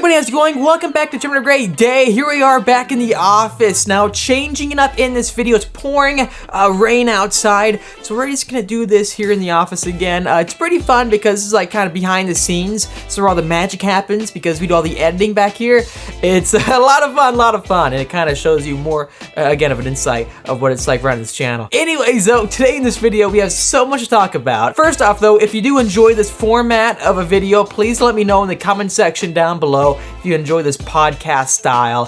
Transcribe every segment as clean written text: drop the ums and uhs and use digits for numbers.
everybody, how's it going? Welcome back to Terminator Great Day. Here we are back in the office. Now, changing it up in this video. It's pouring rain outside, so we're just gonna do this here in the office again. It's pretty fun because it's like kind of behind the scenes, so where all the magic happens because we do all the editing back here. It's a lot of fun, and it kind of shows you more, again, of an insight of what it's like running this channel. Anyways, though, today in this video, we have so much to talk about. First off, though, if you do enjoy this format of a video, please let me know in the comment section down below if you enjoy this podcast style.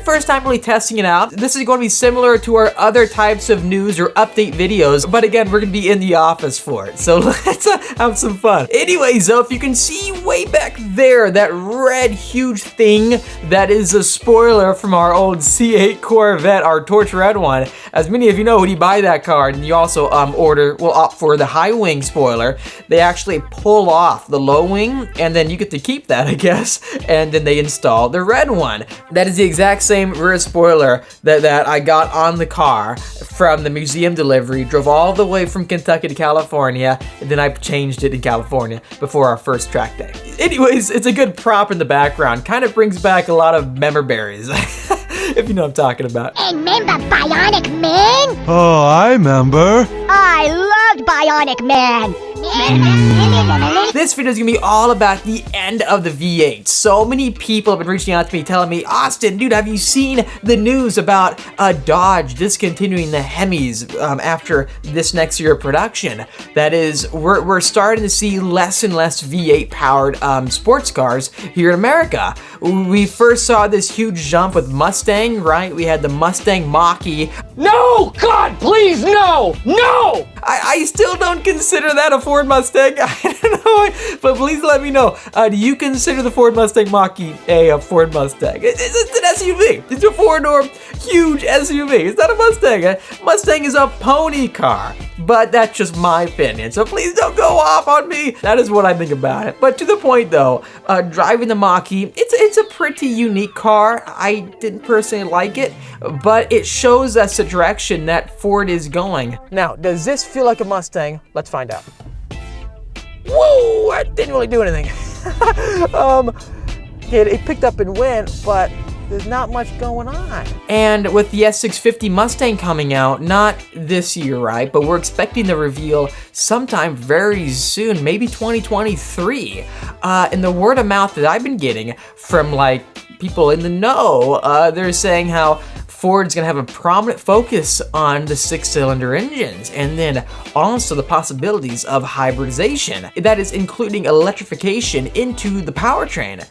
First time really testing it out. This is going to be similar to our other types of news or update videos, but again, we're going to be in the office for it, so let's have some fun. Anyways, though, if you can see way back there, that red huge thing, that is a spoiler from our old C8 Corvette, our torch red one. As many of you know, when you buy that car and you also opt for the high wing spoiler, they actually pull off the low wing, and then you get to keep that, I guess, and then they install the red one. That is the exact same rear spoiler that I got on the car from the museum delivery, drove all the way from Kentucky to California, and then I changed it in California before our first track day. Anyways, it's a good prop in the background. Kind of brings back a lot of memorberries. If you know what I'm talking about. Hey, remember Bionic Man? Oh, I remember. I loved Bionic Man. This video is gonna be all about the end of the V8. So many people have been reaching out to me telling me, Austin, dude, have you seen the news about Dodge discontinuing the Hemis after this next year of production? That is, we're starting to see less and less V8 powered sports cars here in America. We first saw this huge jump with Mustang, right? We had the Mustang Mach-E. No! God, please, no! No! I still don't consider that a Ford Mustang. I don't know, but please let me know. Do you consider the Ford Mustang Mach-E a Ford Mustang? It's an SUV. It's a four-door, huge SUV. It's not a Mustang. Mustang is a pony car, but that's just my opinion. So please don't go off on me. That is what I think about it. But to the point, though, driving the Mach-E, it's a pretty unique car. I didn't personally like it, but it shows us the direction that Ford is going. Now, does this feel like a Mustang? Let's find out. Whoa, I didn't really do anything. It picked up and went, but there's not much going on. And with the S650 Mustang coming out, not this year, right? But we're expecting the reveal sometime very soon, maybe 2023. And the word of mouth that I've been getting from like people in the know, they're saying how Ford's gonna have a prominent focus on the 6-cylinder engines, and then also the possibilities of hybridization. That is including electrification into the powertrain.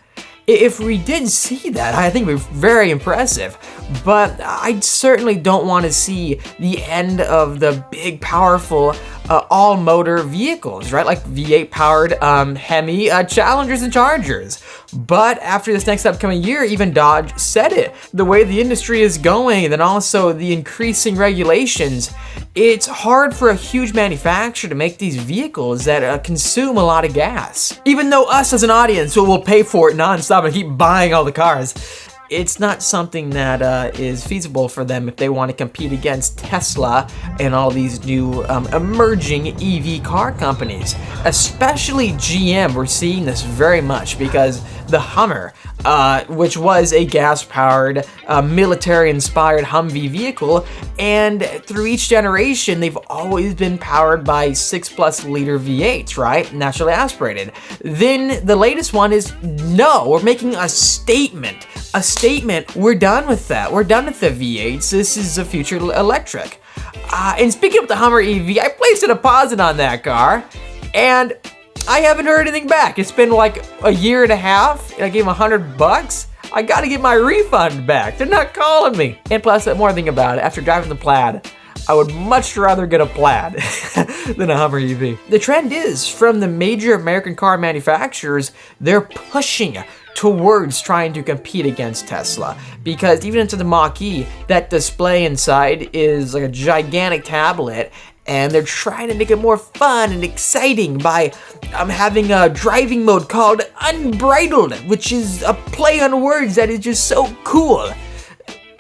If we did see that, I think it would be very impressive, but I certainly don't want to see the end of the big, powerful, all-motor vehicles, right? Like V8-powered Hemi Challengers and Chargers. But after this next upcoming year, even Dodge said it. The way the industry is going, and then also the increasing regulations, it's hard for a huge manufacturer to make these vehicles that consume a lot of gas. Even though us as an audience will pay for it nonstop and keep buying all the cars, it's not something that is feasible for them if they want to compete against Tesla and all these new emerging EV car companies. Especially GM, we're seeing this very much because the Hummer, which was a gas-powered, military-inspired Humvee vehicle, and through each generation, they've always been powered by 6+ liter V8s, right? Naturally aspirated. Then the latest one is, no, we're making a statement. We're done with that. We're done with the V8s. This is the future electric. And speaking of the Hummer EV, I placed a deposit on that car, and I haven't heard anything back. It's been like a year and a half, and I gave them $100. I gotta get my refund back. They're not calling me. And plus, the more thing about it, after driving the Plaid, I would much rather get a Plaid than a Hummer EV. The trend is, from the major American car manufacturers, they're pushing towards trying to compete against Tesla, because even into the Mach-E, that display inside is like a gigantic tablet, and they're trying to make it more fun and exciting by having a driving mode called Unbridled, which is a play on words that is just so cool.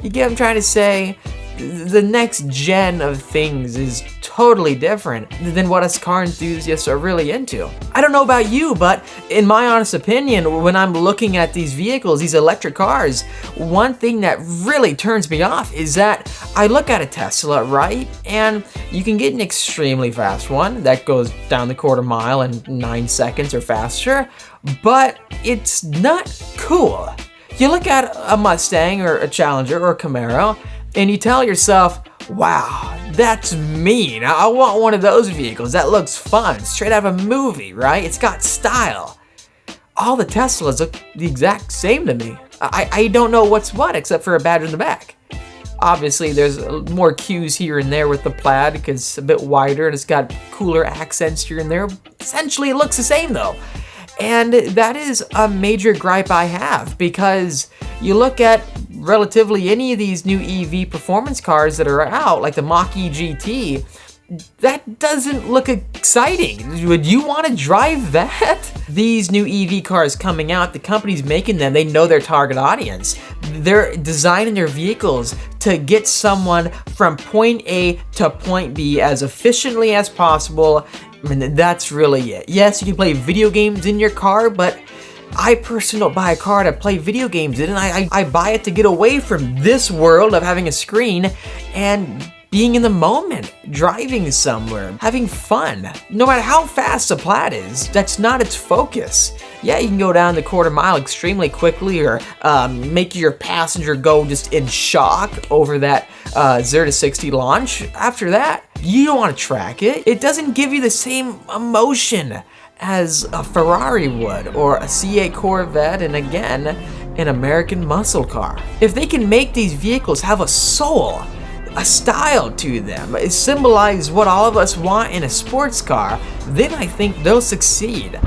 You get what I'm trying to say? the next gen of things is totally different than what us car enthusiasts are really into. I don't know about you, but in my honest opinion, when I'm looking at these vehicles, these electric cars, one thing that really turns me off is that I look at a Tesla, right? And you can get an extremely fast one that goes down the quarter mile in 9 seconds or faster, but it's not cool. You look at a Mustang or a Challenger or a Camaro, and you tell yourself, wow, that's mean. I want one of those vehicles. That looks fun, straight out of a movie, right? It's got style. All the Teslas look the exact same to me. I don't know what's what except for a badge in the back. Obviously, there's more cues here and there with the plaid because it's a bit wider and it's got cooler accents here and there. Essentially, it looks the same though. And that is a major gripe I have, because you look at relatively any of these new EV performance cars that are out, like the Mach-E GT, that doesn't look exciting. Would you want to drive that? These new EV cars coming out, the companies making them, they know their target audience. They're designing their vehicles to get someone from point A to point B as efficiently as possible. I mean, that's really it. Yes, you can play video games in your car, but I personally don't buy a car to play video games in. I buy it to get away from this world of having a screen and being in the moment, driving somewhere, having fun. No matter how fast the Plaid is, that's not its focus. Yeah, you can go down the quarter mile extremely quickly, or make your passenger go just in shock over that 0 to 60 launch. After that, you don't want to track it. It doesn't give you the same emotion as a Ferrari would, or a C8 Corvette, and again, an American muscle car. If they can make these vehicles have a soul, a style to them, it symbolize what all of us want in a sports car, then I think they'll succeed.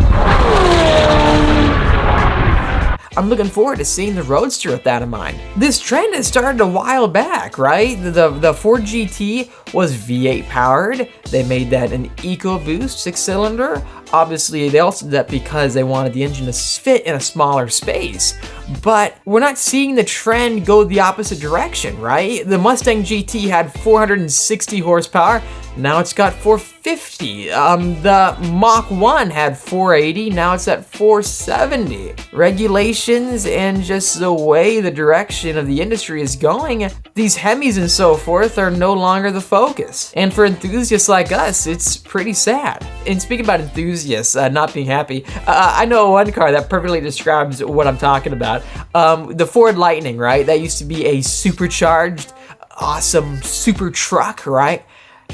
I'm looking forward to seeing the Roadster with that in mind. This trend has started a while back, right? The Ford GT was V8 powered. They made that an EcoBoost 6-cylinder. Obviously, they also did that because they wanted the engine to fit in a smaller space. But we're not seeing the trend go the opposite direction, right? The Mustang GT had 460 horsepower. Now it's got 450. The Mach 1 had 480. Now it's at 470. Regulations and just the way the direction of the industry is going, these Hemis and so forth are no longer the focus. And for enthusiasts like us, it's pretty sad. And speaking about enthusiasts not being happy, I know one car that perfectly describes what I'm talking about. The Ford Lightning, right? That used to be a supercharged, awesome super truck, right?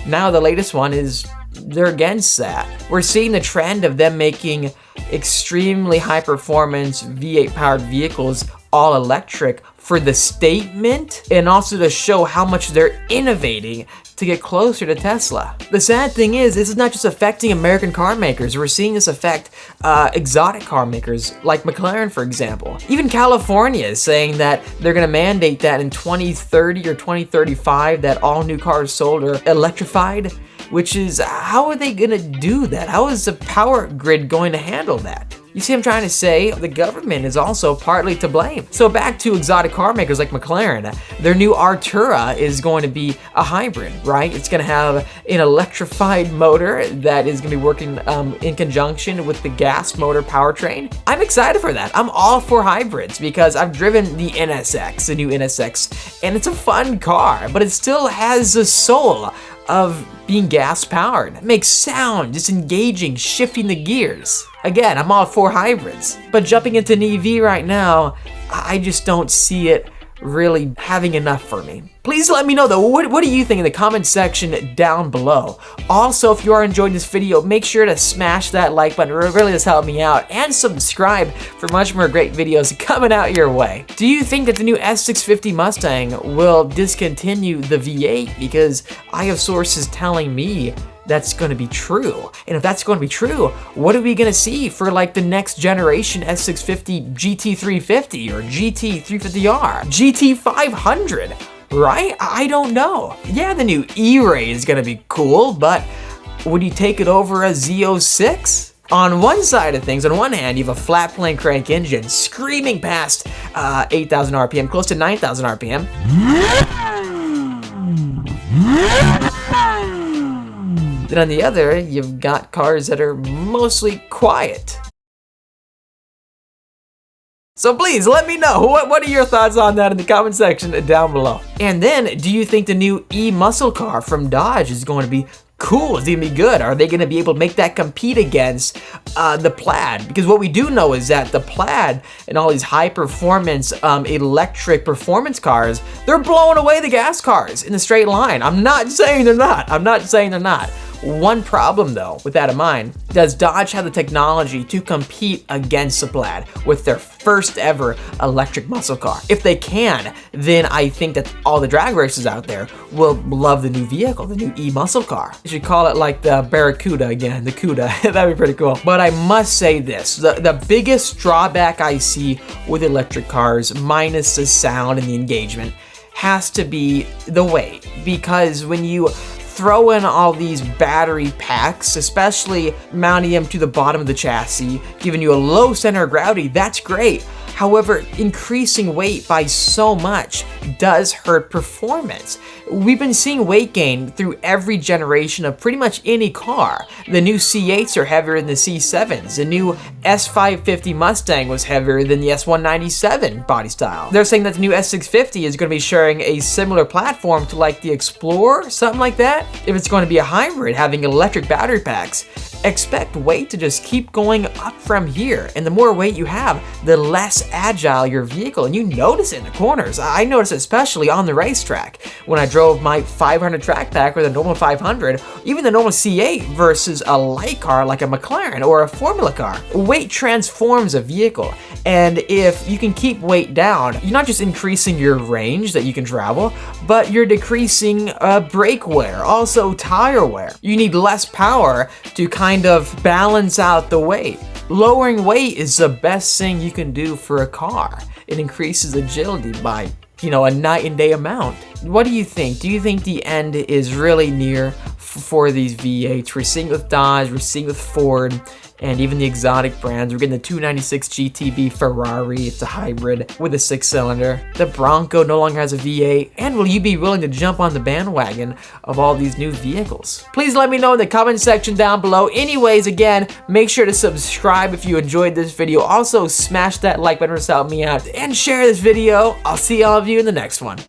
Now the latest one is, they're against that. We're seeing the trend of them making extremely high performance V8 powered vehicles all electric for the statement, and also to show how much they're innovating to get closer to Tesla. The sad thing is, this is not just affecting American car makers. We're seeing this affect exotic car makers like McLaren, for example. Even California is saying that they're gonna mandate that in 2030 or 2035 that all new cars sold are electrified, which is, how are they gonna do that? How is the power grid going to handle that? You see what I'm trying to say? The government is also partly to blame. So back to exotic car makers like McLaren, their new Artura is going to be a hybrid, right? It's gonna have an electrified motor that is gonna be working in conjunction with the gas motor powertrain. I'm excited for that. I'm all for hybrids because I've driven the NSX, the new NSX, and it's a fun car, but it still has the soul of being gas powered. It makes sound, it's engaging, shifting the gears. Again, I'm all for hybrids, but jumping into an EV right now, I just don't see it really having enough for me. Please let me know though, what do you think in the comment section down below? Also, if you are enjoying this video, make sure to smash that like button, it really does help me out, and subscribe for much more great videos coming out your way. Do you think that the new S650 Mustang will discontinue the V8? Because I have sources telling me that's going to be true. And if that's going to be true, what are we going to see for like the next generation S650 GT350 or GT350R, GT500, right? I don't know. Yeah, the new E-Ray is going to be cool, but would you take it over a Z06? On one side of things, on one hand, you have a flat plane crank engine screaming past 8,000 RPM, close to 9,000 RPM. Then on the other, you've got cars that are mostly quiet. So please let me know, what are your thoughts on that in the comment section down below. And then, do you think the new E-muscle car from Dodge is going to be cool? Is it gonna be good? Are they gonna be able to make that compete against the Plaid? Because what we do know is that the Plaid and all these high performance electric performance cars, they're blowing away the gas cars in a straight line. I'm not saying they're not. I'm not saying they're not. One problem though, with that in mind, does Dodge have the technology to compete against the Plaid with their first ever electric muscle car? If they can, then I think that all the drag racers out there will love the new vehicle, the new E-muscle car. You should call it like the Barracuda again, the CUDA. That'd be pretty cool. But I must say this, the biggest drawback I see with electric cars, minus the sound and the engagement, has to be the weight. Because when you throw in all these battery packs, especially mounting them to the bottom of the chassis, giving you a low center of gravity, that's great. However, increasing weight by so much does hurt performance. We've been seeing weight gain through every generation of pretty much any car. The new C8s are heavier than the C7s. The new S550 Mustang was heavier than the S197 body style. They're saying that the new S650 is going to be sharing a similar platform to like the Explorer, something like that. If it's going to be a hybrid having electric battery packs, expect weight to just keep going up from here. And the more weight you have, the less agile your vehicle. And you notice it in the corners. I notice it especially on the racetrack. When I drove my 500 track pack or the normal 500, even the normal C8 versus a light car like a McLaren or a Formula car. Weight transforms a vehicle. And if you can keep weight down, you're not just increasing your range that you can travel, but you're decreasing brake wear, also tire wear. You need less power to kind of balance out the weight. Lowering weight is the best thing you can do for a car. It increases agility by, a night and day amount. What do you think? Do you think the end is really near for these V8s? We're seeing it with Dodge, we're seeing it with Ford, and even the exotic brands. We're getting the 296 GTB Ferrari, it's a hybrid with a 6-cylinder. The Bronco no longer has a V8, and will you be willing to jump on the bandwagon of all these new vehicles? Please let me know in the comment section down below. Anyways, again, make sure to subscribe if you enjoyed this video. Also, smash that like button to help me out, and share this video. I'll see all of you in the next one.